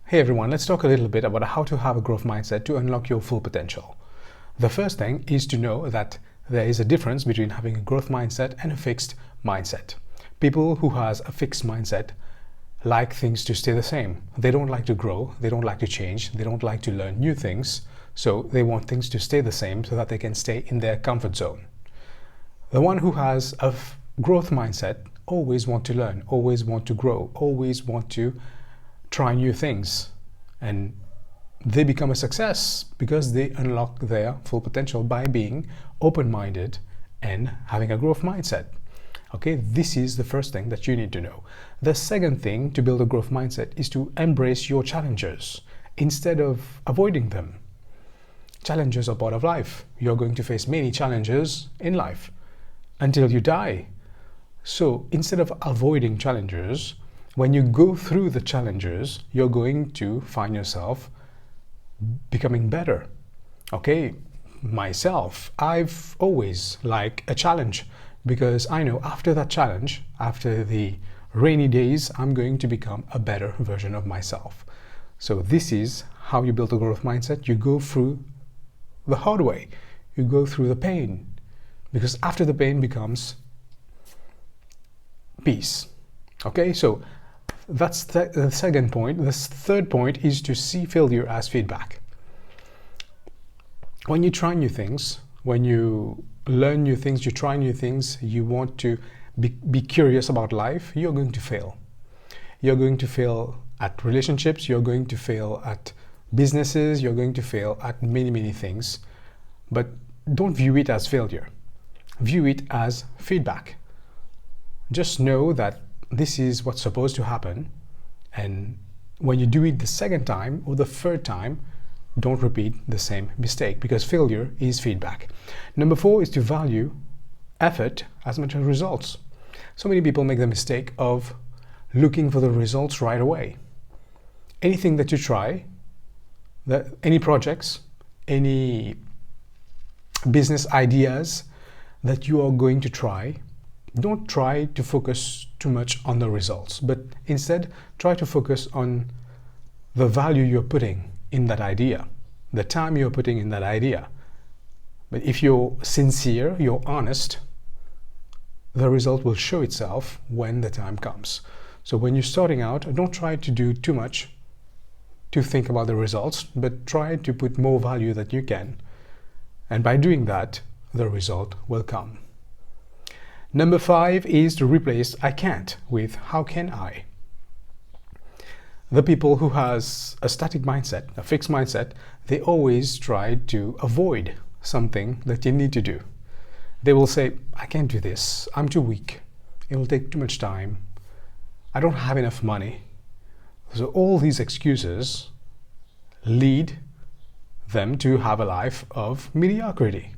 Hey everyone, let's talk a little bit about how to have a growth mindset to unlock your full potential. The first thing is to know that there is a difference between having a growth mindset and a fixed mindset. People who has a fixed mindset like things to stay the same. They don't like to grow, they don't like to change, they don't like to learn new things, so they want things to stay the same so that they can stay in their comfort zone. The one who has a growth mindset always want to learn, always want to grow, always want to try new things, and they become a success because they unlock their full potential by being open-minded and having a growth mindset. Okay, this is the first thing that you need to know. The second thing to build a growth mindset is to embrace your challenges instead of avoiding them. Challenges are part of life. You're going to face many challenges in life until you die. So instead of avoiding challenges, when you go through the challenges, you're going to find yourself becoming better. Okay, myself, I've always liked a challenge because I know after that challenge, after the rainy days, I'm going to become a better version of myself. So this is how you build a growth mindset. You go through the hard way. You go through the pain, because after the pain becomes peace. Okay, so that's the second point. The third point is to see failure as feedback. When you try new things, when you learn new things, you try new things, you want to be curious about life, you're going to fail. You're going to fail at relationships, you're going to fail at businesses, you're going to fail at many things. But don't view it as failure. View it as feedback. Just know that this is what's supposed to happen, and when you do it the second time or the third time, don't repeat the same mistake, because failure is feedback. Number 4 is to value effort as much as results. So many people make the mistake of looking for the results right away. Anything that you try, any projects, any business ideas that you are going to try, don't try to focus too much on the results, but instead try to focus on the value you're putting in that idea, the time you're putting in that idea. But if you're sincere, you're honest, the result will show itself when the time comes. So when you're starting out, don't try to do too much to think about the results, but try to put more value that you can. And by doing that, the result will come. Number 5 is to replace I can't with how can I. The people who has a static mindset, a fixed mindset, they always try to avoid something that you need to do. They will say, I can't do this, I'm too weak, it will take too much time, I don't have enough money. So all these excuses lead them to have a life of mediocrity.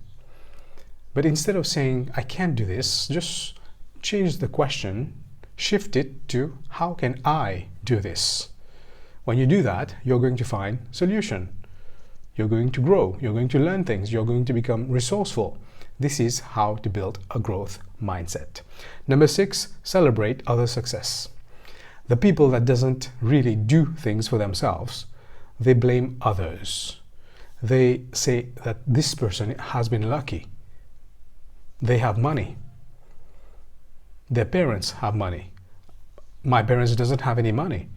But instead of saying, I can't do this, just change the question, shift it to, how can I do this? When you do that, you're going to find solution. You're going to grow, you're going to learn things, you're going to become resourceful. This is how to build a growth mindset. Number 6, celebrate other success. The people that doesn't really do things for themselves, they blame others. They say that this person has been lucky. They have money. Their parents have money. My parents doesn't have any money.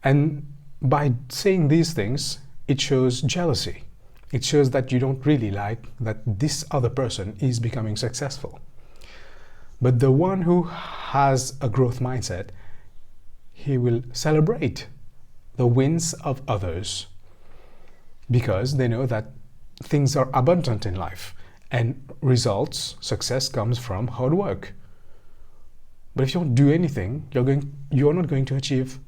And by saying these things, it shows jealousy. It shows that you don't really like that this other person is becoming successful. But the one who has a growth mindset, he will celebrate the wins of others because they know that things are abundant in life. And results, success comes from hard work. But if you don't do anything, you're not going to achieve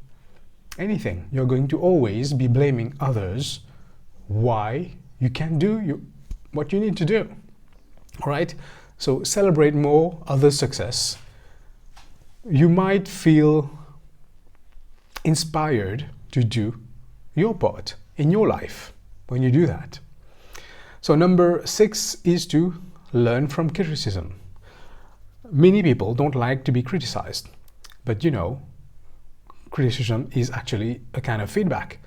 anything. You're going to always be blaming others why you can't do what you need to do. All right? So celebrate more others' success. You might feel inspired to do your part in your life when you do that. So number 6 is to learn from criticism. Many people don't like to be criticized, but criticism is actually a kind of feedback.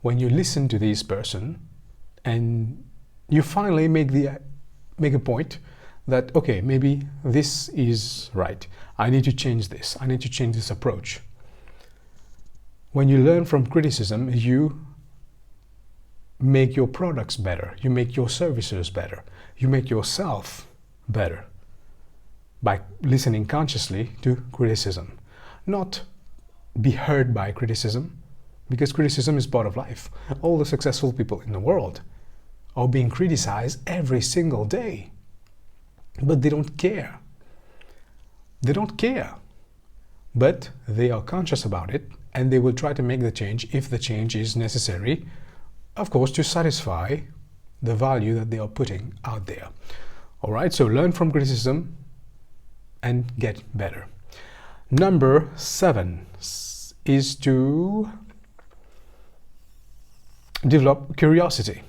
When you listen to this person and you finally make a point that, okay, maybe this is right. I need to change this. I need to change this approach. When you learn from criticism, you make your products better. You make your services better. You make yourself better by listening consciously to criticism. Not be hurt by criticism, because criticism is part of life. All the successful people in the world are being criticized every single day, but they don't care. They don't care, but they are conscious about it, and they will try to make the change if the change is necessary, of course, to satisfy the value that they are putting out there. All right, so learn from criticism and get better. Number 7 is to develop curiosity.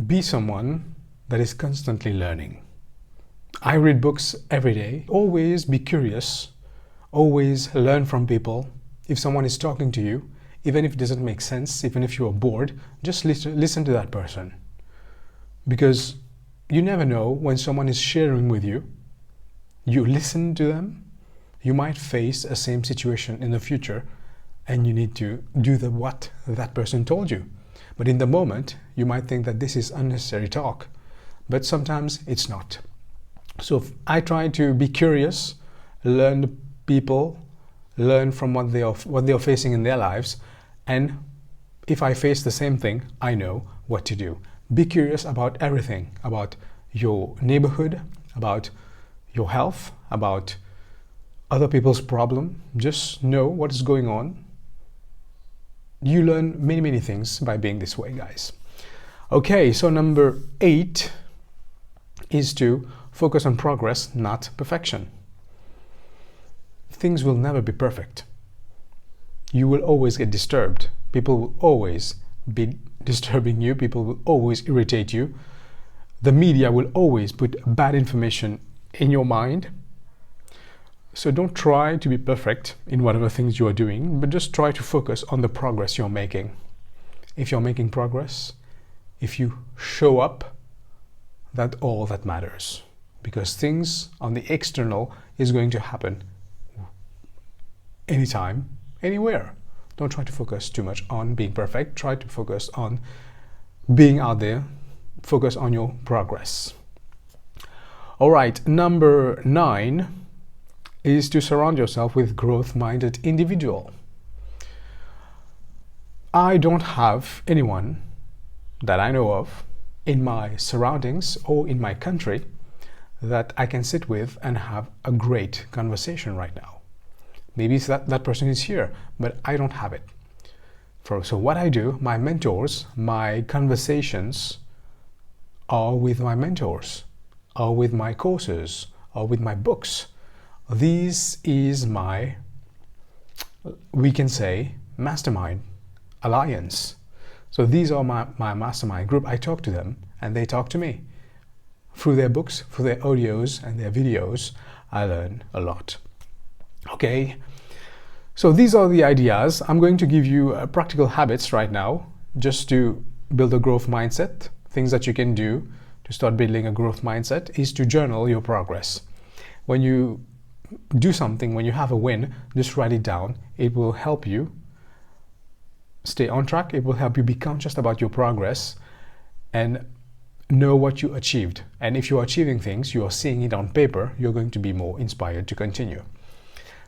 Be someone that is constantly learning. I read books every day. Always be curious. Always learn from people. If someone is talking to you, even if it doesn't make sense, even if you are bored, just listen to that person. Because you never know when someone is sharing with you. You listen to them, you might face a same situation in the future, and you need to do what that person told you. But in the moment, you might think that this is unnecessary talk, but sometimes it's not. So I try to be curious, learn people, learn from what they are facing in their lives, and if I face the same thing, I know what to do. Be curious about everything, about your neighborhood, about your health, about other people's problem. Just know what is going on. You learn many things by being this way, guys. Okay, so number 8 is to focus on progress, not perfection. Things will never be perfect. You will always get disturbed. People will always be disturbing you. People will always irritate you. The media will always put bad information in your mind. So don't try to be perfect in whatever things you are doing, but just try to focus on the progress you're making. If you're making progress, if you show up, that's all that matters. Because things on the external is going to happen anytime, anywhere. Don't try to focus too much on being perfect. Try to focus on being out there. Focus on your progress. All right, number 9 is to surround yourself with growth-minded individual. I don't have anyone that I know of in my surroundings or in my country that I can sit with and have a great conversation right now. Maybe that person is here, but I don't have it. So what I do, my mentors, my conversations are with my mentors, are with my courses, are with my books. This is my, we can say, mastermind alliance. So these are my mastermind group. I talk to them and they talk to me. Through their books, through their audios and their videos, I learn a lot. Okay, so these are the ideas. I'm going to give you practical habits right now, just to build a growth mindset. Things that you can do to start building a growth mindset is to journal your progress. When you do something, when you have a win, just write it down. It will help you stay on track. It will help you be conscious about your progress and know what you achieved. And if you are achieving things, you are seeing it on paper, you're going to be more inspired to continue.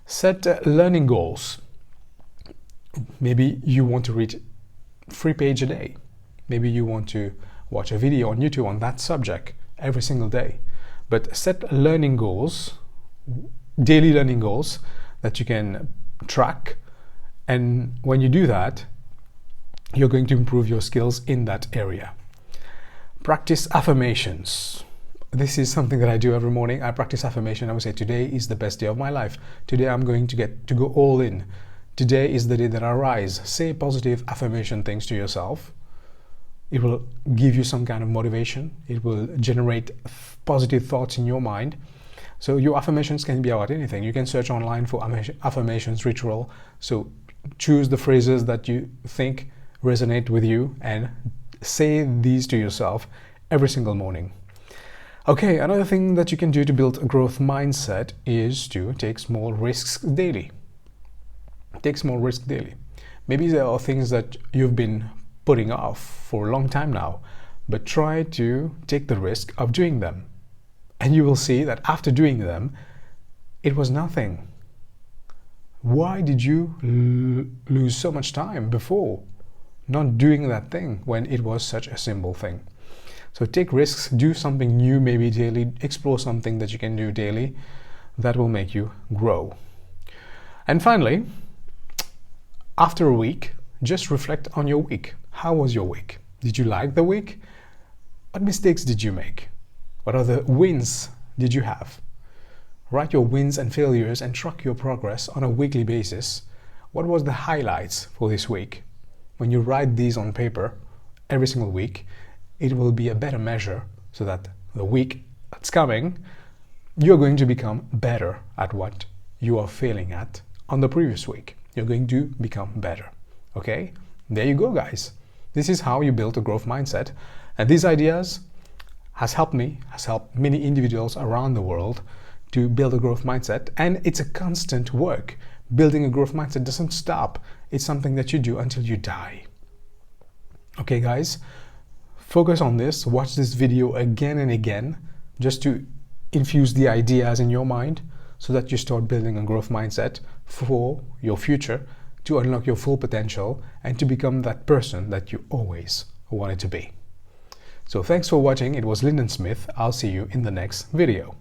Set learning goals. Maybe you want to read 3 pages a day. Maybe you want to watch a video on YouTube on that subject every single day. But set learning goals, daily learning goals that you can track. And when you do that, you're going to improve your skills in that area. Practice affirmations. This is something that I do every morning. I practice affirmation. I would say, today is the best day of my life. Today I'm going to go all in. Today is the day that I rise. Say positive affirmation things to yourself. It will give you some kind of motivation. It will generate positive thoughts in your mind. So your affirmations can be about anything. You can search online for affirmations ritual. So choose the phrases that you think resonate with you and say these to yourself every single morning. Okay, another thing that you can do to build a growth mindset is to take small risks daily. Take small risks daily. Maybe there are things that you've been putting off for a long time now, but try to take the risk of doing them. And you will see that after doing them, it was nothing. Why did you lose so much time before not doing that thing when it was such a simple thing? So take risks, do something new maybe daily, explore something that you can do daily that will make you grow. And finally, after a week, just reflect on your week. How was your week? Did you like the week? What mistakes did you make? What other wins did you have? Write your wins and failures and track your progress on a weekly basis. What was the highlights for this week? When you write these on paper every single week, it will be a better measure so that the week that's coming, you're going to become better at what you are failing at on the previous week. You're going to become better. Okay? There you go, guys. This is how you build a growth mindset. And these ideas has helped me, has helped many individuals around the world to build a growth mindset. And it's a constant work. Building a growth mindset doesn't stop. It's something that you do until you die. Okay, guys, focus on this. Watch this video again and again just to infuse the ideas in your mind so that you start building a growth mindset for your future to unlock your full potential and to become that person that you always wanted to be. So thanks for watching. It was Linden Smith. I'll see you in the next video.